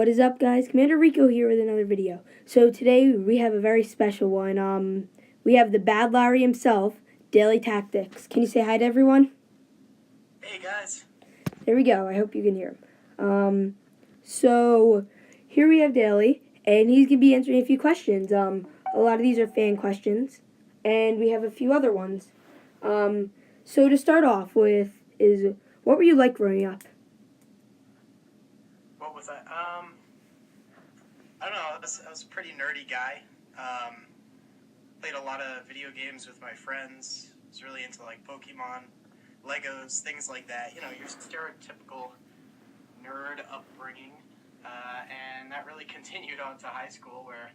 What is up, guys? Commander Rico here with another video. So today we have a very special one. We have the Bad Larry himself, DaleyTactics. Can you say hi to everyone? Hey guys. There we go. I hope you can hear him. So here we have Daley, and he's gonna be answering a few questions. A lot of these are fan questions, and we have a few other ones. So to start off with is, what were you like growing up? What was I? I don't know. I was a pretty nerdy guy. Played a lot of video games with my friends. Was really into like Pokemon, Legos, things like that. You know, your stereotypical nerd upbringing. And that really continued on to high school, where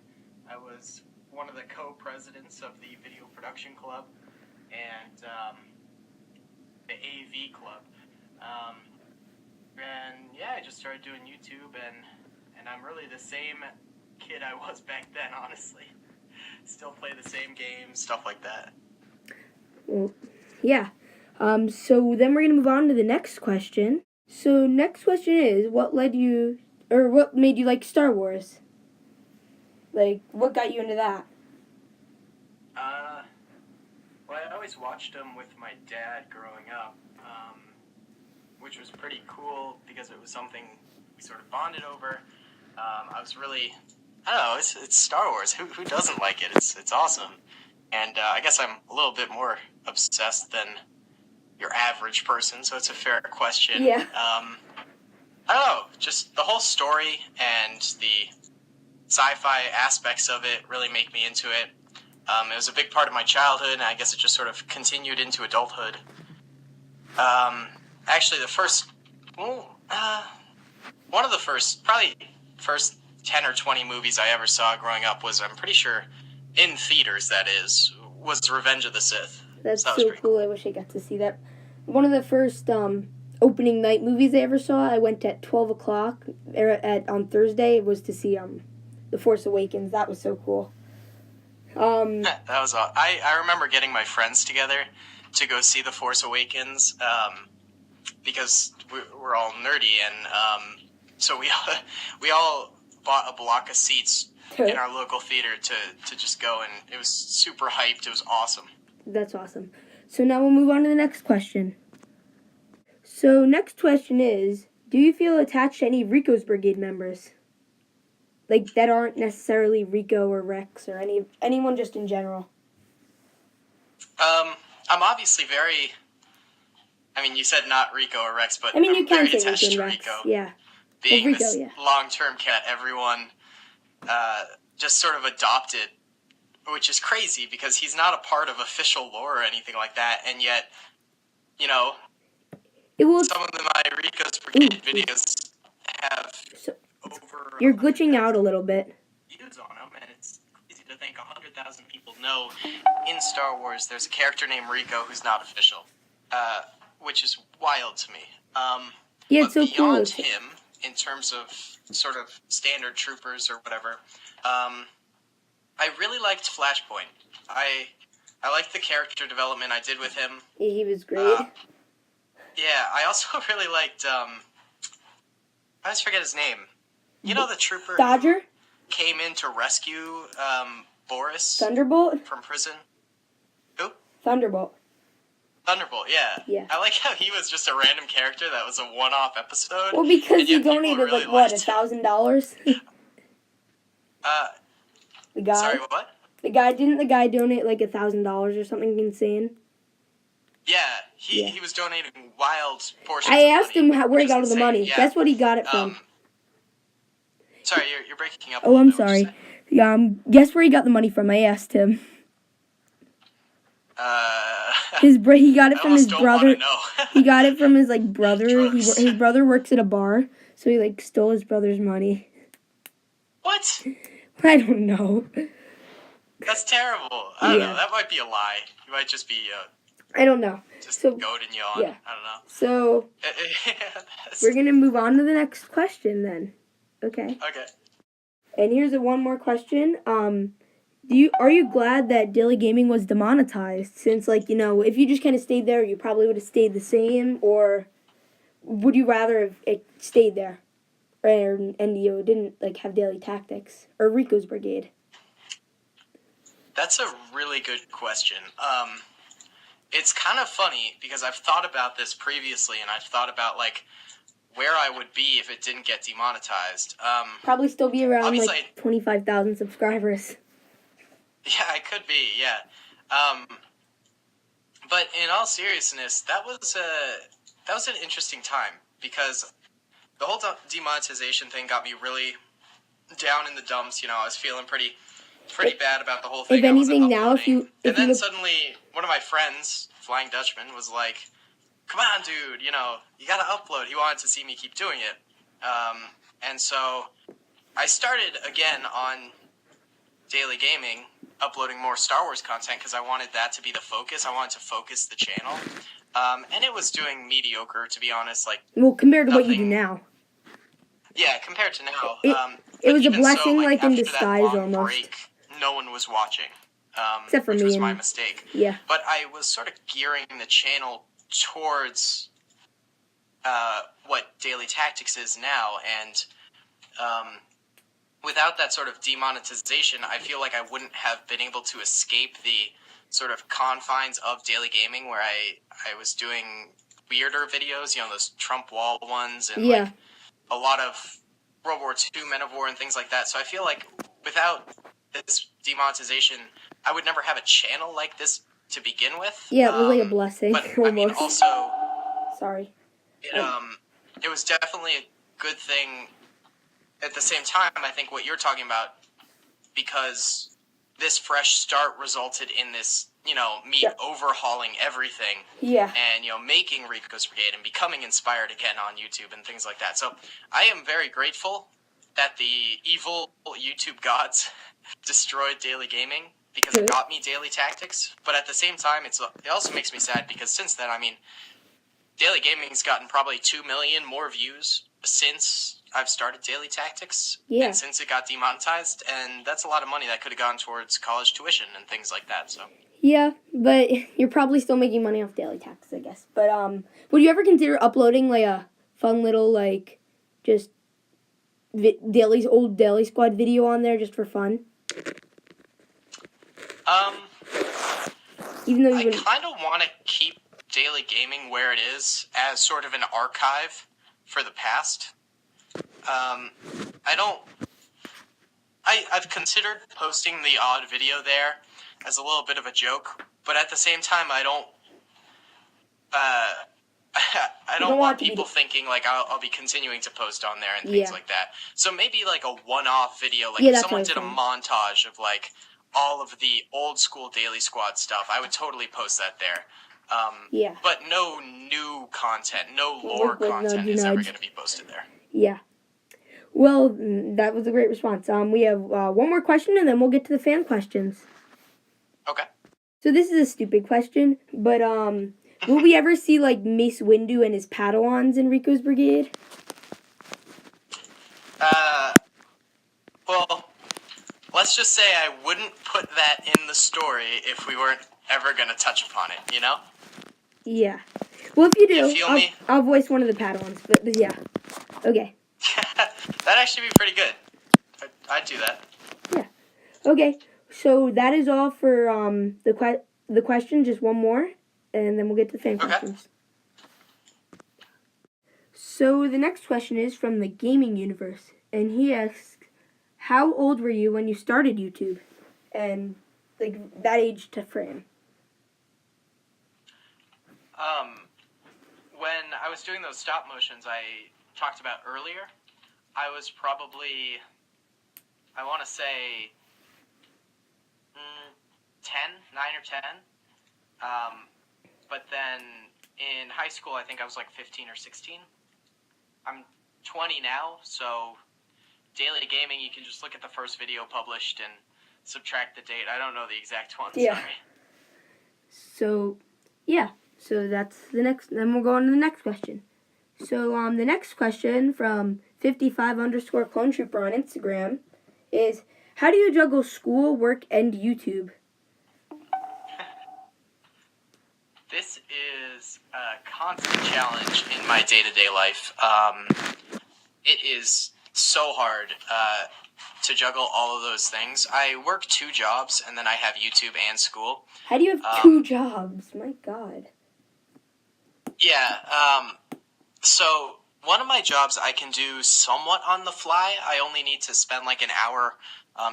I was one of the co-presidents of the video production club and the AV club. And yeah, I just started doing YouTube, and I'm really the same kid I was back then, honestly. Still play the same games, stuff like that. Well, yeah. So then we're going to move on to the next question. So next question is, what made you like Star Wars? Like, what got you into that? Well, I always watched them with my dad growing up, which was pretty cool because it was something we sort of bonded over. I was really, I don't know, it's Star Wars. Who doesn't like it? It's awesome. And I guess I'm a little bit more obsessed than your average person, so it's a fair question. Yeah. I don't know, just the whole story and the sci-fi aspects of it really make me into it. It was a big part of my childhood, and I guess it just sort of continued into adulthood. Actually, one of the first 10 or 20 movies I ever saw growing up was, I'm pretty sure, in theaters, that is, was Revenge of the Sith. That's so so cool. cool. I wish I got to see that. One of the first opening night movies I ever saw, I went at 12 o'clock on Thursday, was to see The Force Awakens. That was so cool. That was all. I remember getting my friends together to go see The Force Awakens, because we're all nerdy, and so we all bought a block of seats in our local theater to just go, and it was super hyped. It was awesome. That's awesome. So now we'll move on to the next question. So next question is, do you feel attached to any of Rico's Brigade members? Like, that aren't necessarily Rico or Rex or anyone just in general? I'm obviously very, I mean, you said not Rico or Rex, but I mean, I'm you can very say attached Rico to and Rex. Rico. Yeah. Being Rico, this yeah. long-term cat, everyone just sort of adopted, which is crazy because he's not a part of official lore or anything like that, and yet, you know, some of my Rico's Brigade videos have over... You're glitching out a little bit. Views on them, and it's easy to think 100,000 people know in Star Wars there's a character named Rico who's not official, which is wild to me. Yeah, but it's so cool. Beyond him, in terms of sort of standard troopers or whatever, I really liked Flashpoint. I liked the character development I did with him. Yeah, he was great. Yeah, I also really liked, I always forget his name. You know the trooper Dodger? who came in to rescue Boris Thunderbolt? from prison? Who? Thunderbolt, yeah. Yeah. I like how he was just a random character that was a one-off episode. Well, because he people donated, really like, what, liked $1,000? The guy? Sorry, what? Didn't the guy donate, like, $1,000 or something insane? Yeah, he was donating wild portions I of asked money, him where he which got all is the insane. money. Yeah. Guess what he got it from? Sorry, you're breaking up. Oh, I'm sorry. Guess where he got the money from? I asked him. He got it from his brother. He got it from his brother. His brother works at a bar, so he stole his brother's money. What? I don't know. That's terrible. I don't know. That might be a lie. You might just be. I don't know. Just goading you on. Yeah. I don't know. So we're gonna move on to the next question then. Okay. Okay. And here's one more question. Are you glad that Daily Gaming was demonetized? Since, if you just kind of stayed there, you probably would have stayed the same, or would you rather have it stayed there? and you didn't like have Daily Tactics or Rico's Brigade? That's a really good question. It's kind of funny because I've thought about this previously, and I've thought about like where I would be if it didn't get demonetized. Probably still be around obviously, like 25,000 subscribers. Yeah, I could be. Yeah. But in all seriousness, that was an interesting time because the whole demonetization thing got me really down in the dumps. You know, I was feeling pretty bad about the whole thing. If anything, now and then suddenly one of my friends, Flying Dutchman, was like, "Come on, dude! You know, you gotta upload." He wanted to see me keep doing it, and so I started again on Daily Gaming, uploading more Star Wars content because I wanted that to be the focus. I wanted to focus the channel, and it was doing mediocre, to be honest. Like, well, compared to what you do now. Yeah, compared to now. It was a so, blessing, like in after disguise, that long almost. break, no one was watching, Except for which me was and my mistake. Yeah. But I was sort of gearing the channel towards what Daily Tactics is now, and without that sort of demonetization, I feel like I wouldn't have been able to escape the sort of confines of Daily Gaming, where I was doing weirder videos, you know, those Trump wall ones, and like a lot of World War II, Men of War, and things like that. So I feel like without this demonetization, I would never have a channel like this to begin with. Yeah, it was like a blessing. But almost. I mean, also, sorry. It was definitely a good thing. At the same time, I think what you're talking about, because this fresh start resulted in this, you know, me overhauling everything. Yeah. And, you know, making Rico's Brigade and becoming inspired again on YouTube and things like that. So I am very grateful that the evil YouTube gods destroyed Daily Gaming because it got me Daily Tactics. But at the same time, it also makes me sad because since then, I mean, Daily Gaming's gotten probably 2 million more views since I've started Daily Tactics, and since it got demonetized, and that's a lot of money that could have gone towards college tuition and things like that. So yeah, but you're probably still making money off Daily Tactics, I guess. But would you ever consider uploading like a fun little like just old Daily Squad video on there just for fun? Even though you I kind of want to keep Daily Gaming where it is as sort of an archive for the past. I've considered posting the odd video there as a little bit of a joke, but at the same time, I don't want people thinking like I'll be continuing to post on there and things like that. So maybe like a one-off video, like if someone did a montage of like all of the old school Daily Squad stuff, I would totally post that there. But no new content, no lore content is ever going to be posted there. Yeah. Well, that was a great response. We have one more question, and then we'll get to the fan questions. Okay. So this is a stupid question, but will we ever see like Mace Windu and his Padawans in Rico's Brigade? Well, let's just say I wouldn't put that in the story if we weren't ever going to touch upon it, you know? Yeah. Well, if you do, You feel me? I'll voice one of the Padawans, but yeah. Okay. That'd actually be pretty good. I'd do that. Yeah. Okay. So that is all for the question. Just one more, and then we'll get to the fan questions. So the next question is from the gaming universe, and he asks, "How old were you when you started YouTube?" And like that age to frame. When I was doing those stop motions I talked about earlier, I was probably, I want to say, 9 or 10. But then in high school, I think I was like 15 or 16. I'm 20 now, so Daily Gaming, you can just look at the first video published and subtract the date. I don't know the exact one, sorry. So, yeah. So that's the next, then we'll go on to the next question. So, the next question from 55_clone trooper on Instagram is, how do you juggle school, work, and YouTube? This is a constant challenge in my day-to-day life. It is so hard to juggle all of those things. I work 2 jobs, and then I have YouTube and school. How do you have 2 jobs? My God. Yeah, so one of my jobs I can do somewhat on the fly. I only need to spend like an hour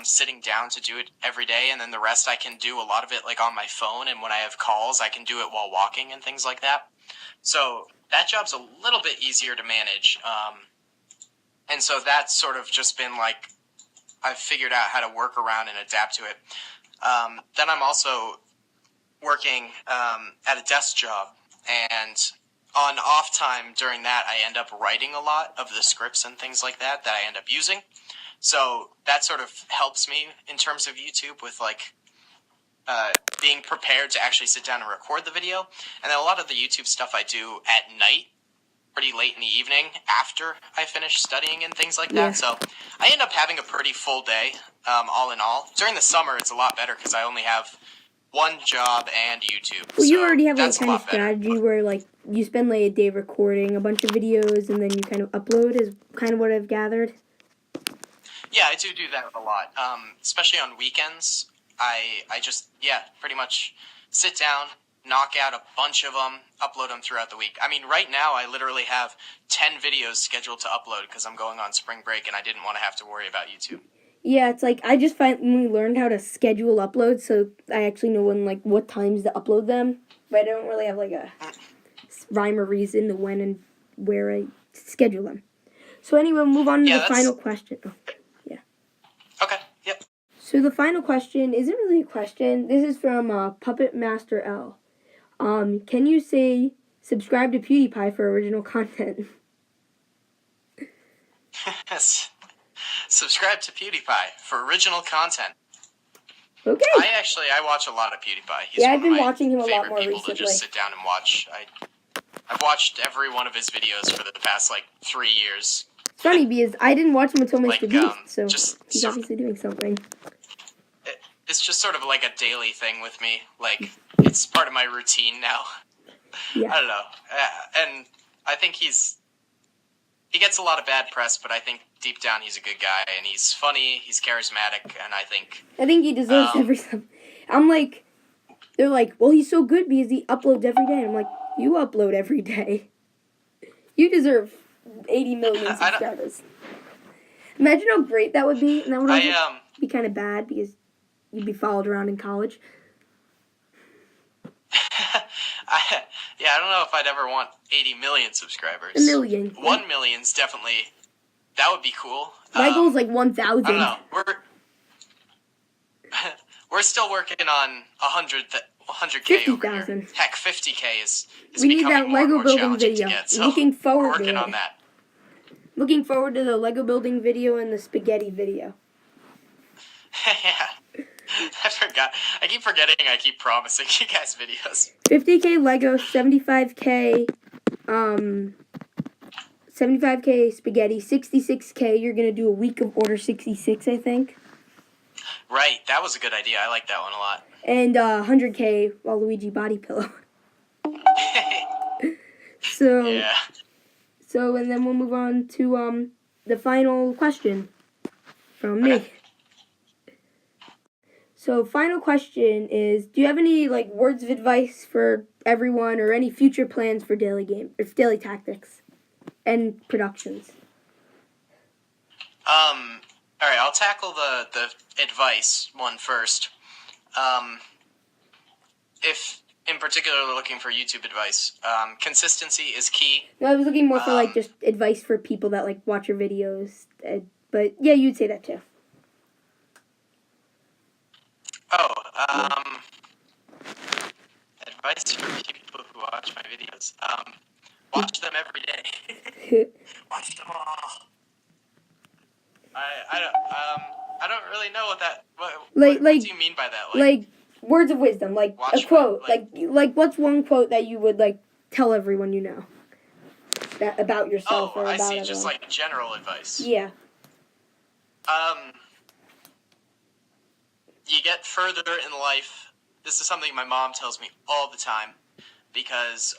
sitting down to do it every day, and then the rest I can do a lot of it like on my phone, and when I have calls I can do it while walking and things like that. So that job's a little bit easier to manage, and so that's sort of just been like I've figured out how to work around and adapt to it. Then I'm also working at a desk job, and on off time during that, I end up writing a lot of the scripts and things like that I end up using. So that sort of helps me in terms of YouTube with like being prepared to actually sit down and record the video. And then a lot of the YouTube stuff I do at night, pretty late in the evening after I finish studying and things like that. Yeah. So I end up having a pretty full day, all in all. During the summer, it's a lot better because I only have 1 job and YouTube. Well, you so already have like that's kind a of lot better. strategy where like you spend like a day recording a bunch of videos and then you kind of upload is kind of what I've gathered. Yeah, I do that a lot. Especially on weekends, I just, pretty much sit down, knock out a bunch of them, upload them throughout the week. I mean, right now I literally have 10 videos scheduled to upload because I'm going on spring break and I didn't want to have to worry about YouTube. Yeah, it's like I just finally learned how to schedule uploads, so I actually know what times to upload them, but I don't really have like a rhyme or reason to when and where I schedule them. So anyway, we'll move on to the final question. Oh, yeah. Okay, yep. So the final question isn't really a question. This is from Puppet Master L. Can you say subscribe to PewDiePie for original content? Yes. Subscribe to PewDiePie for original content. Okay. I watch a lot of PewDiePie. He's I've been one of my watching him a lot more favorite people recently. to just sit down and watch. I've watched every one of his videos for the past 3 years. It's funny because I didn't watch him until Mr. Beast, so he's so obviously doing something. It's just sort of like a daily thing with me. It's part of my routine now. Yeah. I don't know. And I think he gets a lot of bad press, but I think deep down he's a good guy, and he's funny, he's charismatic, and I think he deserves every time. I'm like, they're like, well, he's so good because he uploads every day. I'm like, you upload every day. You deserve 80 million subscribers. Imagine how great that would be. And that would also be kind of bad because you'd be followed around in college. I don't know if I'd ever want 80 million subscribers. 1 million. 1 million's definitely, that would be cool. My goal is 1,000. I don't know. We're still working on 100K over here. 50,000. Heck, 50K is we need becoming that more and Lego more building challenging video. to get. So Looking forward we're working to it. on that. Looking forward to the Lego building video and the spaghetti video. Yeah. I forgot. I keep forgetting I keep promising you guys videos. 50K Lego, 75K 75K spaghetti, 66K you're going to do a week of Order 66, I think. Right, that was a good idea. I like that one a lot. And 100K Waluigi body pillow. So, yeah. So, and then we'll move on to the final question from me. Okay. So, final question is, do you have any words of advice for everyone or any future plans for Daily Tactics and productions? All right, I'll tackle the advice one first. If in particular looking for YouTube advice, consistency is key. No, I was looking more for just advice for people that watch your videos. But yeah, you'd say that too. Advice for people who watch my videos. Watch them every day. Watch them all. I don't really know what that. What do you mean by that? Words of wisdom, a quote. What's one quote that you would tell everyone you know that about yourself or about I see. everyone? Just general advice. Yeah. You get further in life. This is something my mom tells me all the time because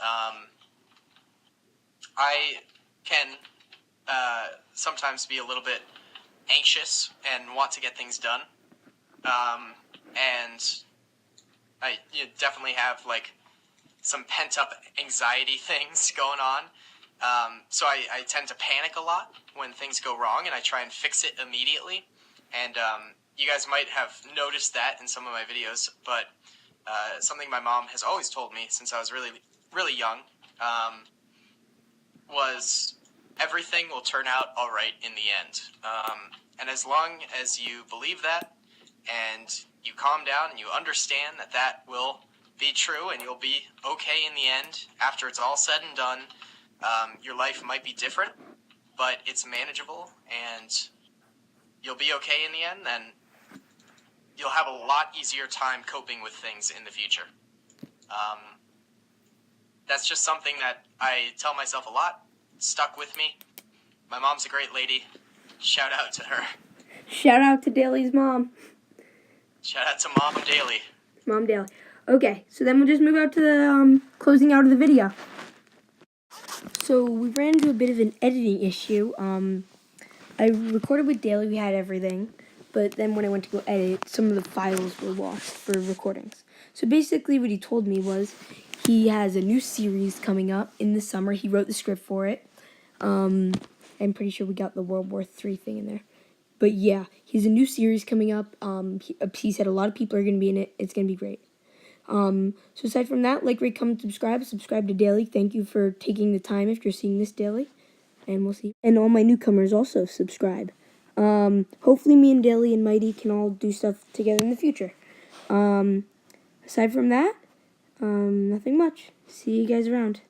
I can sometimes be a little bit anxious and want to get things done. And I definitely have like some pent-up anxiety things going on. So I tend to panic a lot when things go wrong, and I try and fix it immediately. And you guys might have noticed that in some of my videos, but something my mom has always told me since I was really, really young was everything will turn out all right in the end. And as long as you believe that and you calm down and you understand that that will be true and you'll be okay in the end after it's all said and done, your life might be different, but it's manageable and you'll be okay in the end, then you'll have a lot easier time coping with things in the future. That's just something that I tell myself a lot. It's stuck with me. My mom's a great lady. Shout out to her. Shout out to Daley's mom. Shout out to Mom Daley. Mom Daley. Okay, so then we'll just move out to the closing out of the video. So we ran into a bit of an editing issue. I recorded with Daley, we had everything, but then when I went to go edit, some of the files were lost for recordings. So basically what he told me was he has a new series coming up in the summer. He wrote the script for it. I'm pretty sure we got the World War III thing in there. But yeah, he has a new series coming up. He said a lot of people are going to be in it. It's going to be great. So aside from that, like, rate, comment, subscribe. Subscribe to Daley. Thank you for taking the time if you're seeing this, Daley. And we'll see. And all my newcomers also subscribe. Hopefully me and Daley and Mighty can all do stuff together in the future. Aside from that, nothing much. See you guys around.